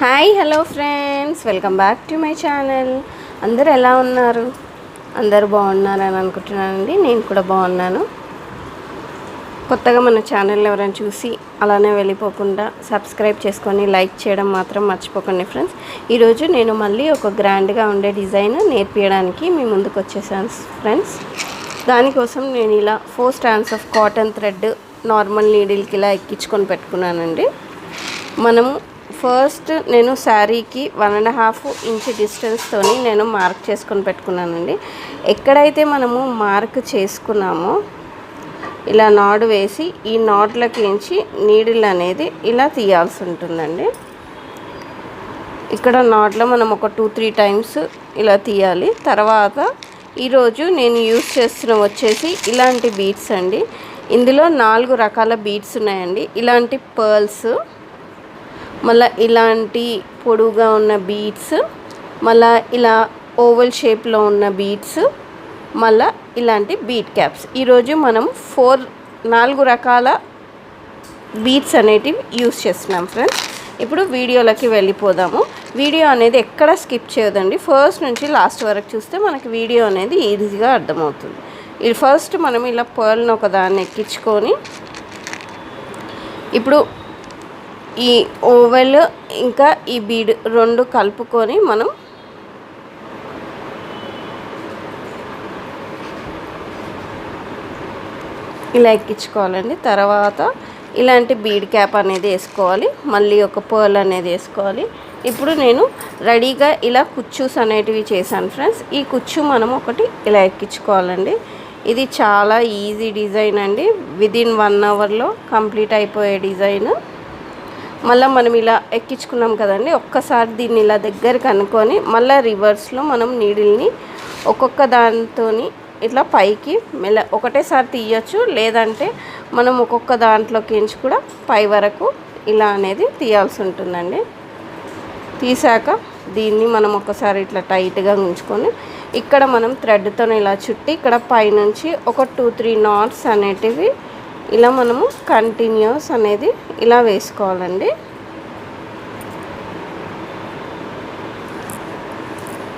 Hi hello friends, welcome back to my channel. అందరూ ఎలా ఉన్నారు? అందరూ బాగున్నారని అనుకుంటున్నానండి. నేను కూడా బాగున్నాను. కొత్తగా మన ఛానల్ ఎవరైనా చూసి అలానే వెళ్ళిపోకుండా సబ్స్క్రైబ్ చేసుకొని లైక్ చేయడం మాత్రం మర్చిపోకండి ఫ్రెండ్స్. ఈరోజు నేను మళ్ళీ ఒక గ్రాండ్గా ఉండే డిజైన్ నేర్పించడానికి మీ ముందుకు వచ్చేసాను ఫ్రెండ్స్. దానికోసం నేను ఇలా 4 strands of cotton thread normal నీడిల్కి ఇలా ఎక్కించుకొని పెట్టుకున్నానండి. మనము ఫస్ట్ నేను శారీకి 1.5 ఇంచ్ డిస్టెన్స్తోని నేను మార్క్ చేసుకొని పెట్టుకున్నానండి. ఎక్కడైతే మనము మార్క్ చేసుకున్నామో ఇలా నాడు వేసి ఈ నాట్లకి ఎంచి నీడిల్ అనేది ఇలా తీయాల్సి ఉంటుందండి. ఇక్కడ నాట్లో మనం ఒక 2-3 టైమ్స్ ఇలా తీయాలి. తర్వాత ఈరోజు నేను యూస్ చేస్తున్న వచ్చేసి ఇలాంటి బీడ్స్ అండి. ఇందులో 4 రకాల బీడ్స్ ఉన్నాయండి. ఇలాంటి పర్ల్స్, మళ్ళీ ఇలాంటి పొడుగా ఉన్న బీడ్స్, మళ్ళీ ఇలా ఓవల్ షేప్లో ఉన్న బీడ్స్, మళ్ళీ ఇలాంటి బీడ్ క్యాప్స్. ఈరోజు మనం 4 రకాల బీడ్స్ అనేటివి యూస్ చేస్తున్నాం ఫ్రెండ్స్. ఇప్పుడు వీడియోలోకి వెళ్ళిపోదాము. వీడియో అనేది ఎక్కడ స్కిప్ చేయదండి. ఫస్ట్ నుంచి లాస్ట్ వరకు చూస్తే మనకి వీడియో అనేది ఈజీగా అర్థమవుతుంది. ఇది ఫస్ట్ మనం ఇలా పర్ల్ని ఒకదాన్ని ఎక్కించుకొని ఇప్పుడు ఈ ఓవెల్ ఇంకా ఈ బీడ్ 2 కలుపుకొని మనం ఇలా ఎక్కించుకోవాలండి. తర్వాత ఇలాంటి బీడ్ క్యాప్ అనేది వేసుకోవాలి. మళ్ళీ ఒక పర్ల్ అనేది వేసుకోవాలి. ఇప్పుడు నేను రెడీగా ఇలా కుచ్చూస్ అనేటివి చేశాను ఫ్రెండ్స్. ఈ కుచ్చు మనం ఒకటి ఇలా ఎక్కించుకోవాలండి. ఇది చాలా ఈజీ డిజైన్ అండి. విదిన్ 1 అవర్లో కంప్లీట్ అయిపోయే డిజైన్. మళ్ళీ మనం ఇలా ఎక్కించుకున్నాం కదండి, ఒక్కసారి దీన్ని ఇలా దగ్గరికి అనుకొని మళ్ళీ రివర్స్లో మనం నీడిల్ని ఒక్కొక్క దాంతో ఇట్లా పైకి ఒకటేసారి తీయచ్చు, లేదంటే మనం ఒక్కొక్క దాంట్లోకి ఎంచి కూడా పై వరకు ఇలా అనేది తీయాల్సి ఉంటుందండి. తీసాక దీన్ని మనం ఒకసారి ఇట్లా టైట్గా ఉంచుకొని ఇక్కడ మనం థ్రెడ్తో ఇలా చుట్టి ఇక్కడ పైనుంచి ఒక 2-3 నాట్స్ అనేటివి ఇలా మనము కంటిన్యూస్ అనేది ఇలా వేసుకోవాలండి.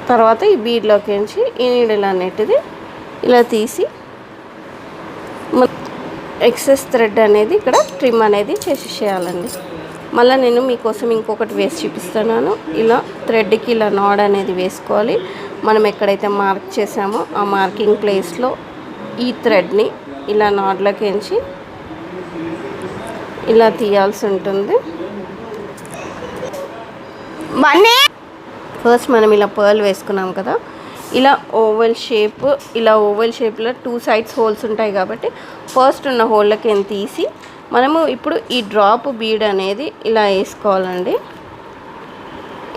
తర్వాత ఈ బీడ్లోకి ఎంచి ఈ నీడిల్ అనేటిది ఇలా తీసి ఎక్సెస్ థ్రెడ్ అనేది ఇక్కడ ట్రిమ్ అనేది చేసేయాలండి. మళ్ళీ నేను మీకోసం ఇంకొకటి వేసి చూపిస్తున్నాను. ఇలా థ్రెడ్కి ఇలా నాడ్ అనేది వేసుకోవాలి. మనం ఎక్కడైతే మార్క్ చేసామో ఆ మార్కింగ్ ప్లేస్లో ఈ థ్రెడ్ని ఇలా నాడ్లోకి ఎంచి ఇలా తీయాల్సి ఉంటుంది. ఫస్ట్ మనం ఇలా పర్ల్ వేసుకున్నాం కదా, ఇలా ఓవల్ షేప్లో 2 సైడ్స్ హోల్స్ ఉంటాయి కాబట్టి ఫస్ట్ ఉన్న హోల్లోకి తీసి మనము ఇప్పుడు ఈ డ్రాప్ బీడ్ అనేది ఇలా వేసుకోవాలండి.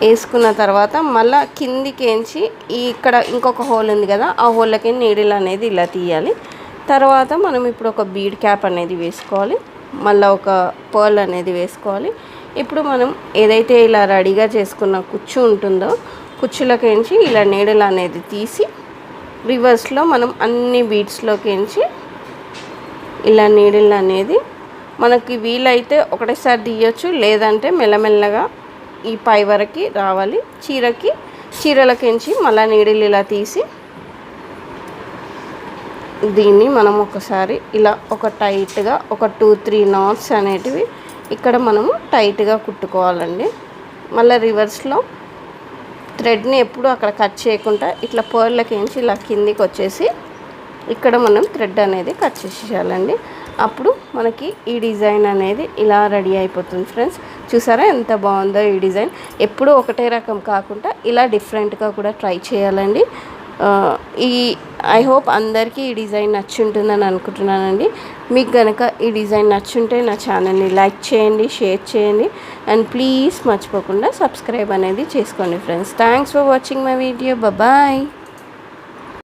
వేసుకున్న తర్వాత మళ్ళీ కిందికేంచి ఇక్కడ ఇంకొక హోల్ ఉంది కదా, ఆ హోల్లోకి నీడిల్ అనేది ఇలా తీయాలి. తర్వాత మనం ఇప్పుడు ఒక బీడ్ క్యాప్ అనేది వేసుకోవాలి. మళ్ళీ ఒక పర్ల్ అనేది వేసుకోవాలి. ఇప్పుడు మనం ఏదైతే ఇలా రెడీగా చేసుకున్న కుచ్చు ఉంటుందో కుచ్చులోకి ఎంచి ఇలా నీడిల్ అనేది తీసి రివర్స్లో మనం అన్ని బీడ్స్లోకి ఎంచి ఇలా నీడిల్ అనేది మనకి వీలైతే ఒకటేసారి తీయచ్చు, లేదంటే మెల్లమెల్లగా ఈ పై వరకు రావాలి. చీరలకి ఎంచి మళ్ళీ నీడిల్ ఇలా తీసి దీన్ని మనం ఒకసారి ఇలా ఒక టైట్గా ఒక 2-3 నాట్స్ అనేటివి ఇక్కడ మనము టైట్గా కుట్టుకోవాలండి. మళ్ళీ రివర్స్లో థ్రెడ్ని ఎప్పుడు అక్కడ కట్ చేయకుండా ఇట్లా పర్లకి ఎంచి ఇలా కిందికి వచ్చేసి ఇక్కడ మనం థ్రెడ్ అనేది కట్ చేసేయాలండి. అప్పుడు మనకి ఈ డిజైన్ అనేది ఇలా రెడీ అయిపోతుంది ఫ్రెండ్స్. చూసారా ఎంత బాగుందో ఈ డిజైన్. ఎప్పుడు ఒకటే రకం కాకుండా ఇలా డిఫరెంట్గా కూడా ట్రై చేయాలండి. ఐ హోప్ అందరికీ ఈ డిజైన్ నచ్చుంటుందని అనుకుంటున్నానండి. మీకు కనుక ఈ డిజైన్ నచ్చుంటే నా ఛానల్ని లైక్ చేయండి, షేర్ చేయండి, అండ్ ప్లీజ్ మర్చిపోకుండా సబ్స్క్రైబ్ అనేది చేసుకోండి friends. Thanks for watching my video. Bye.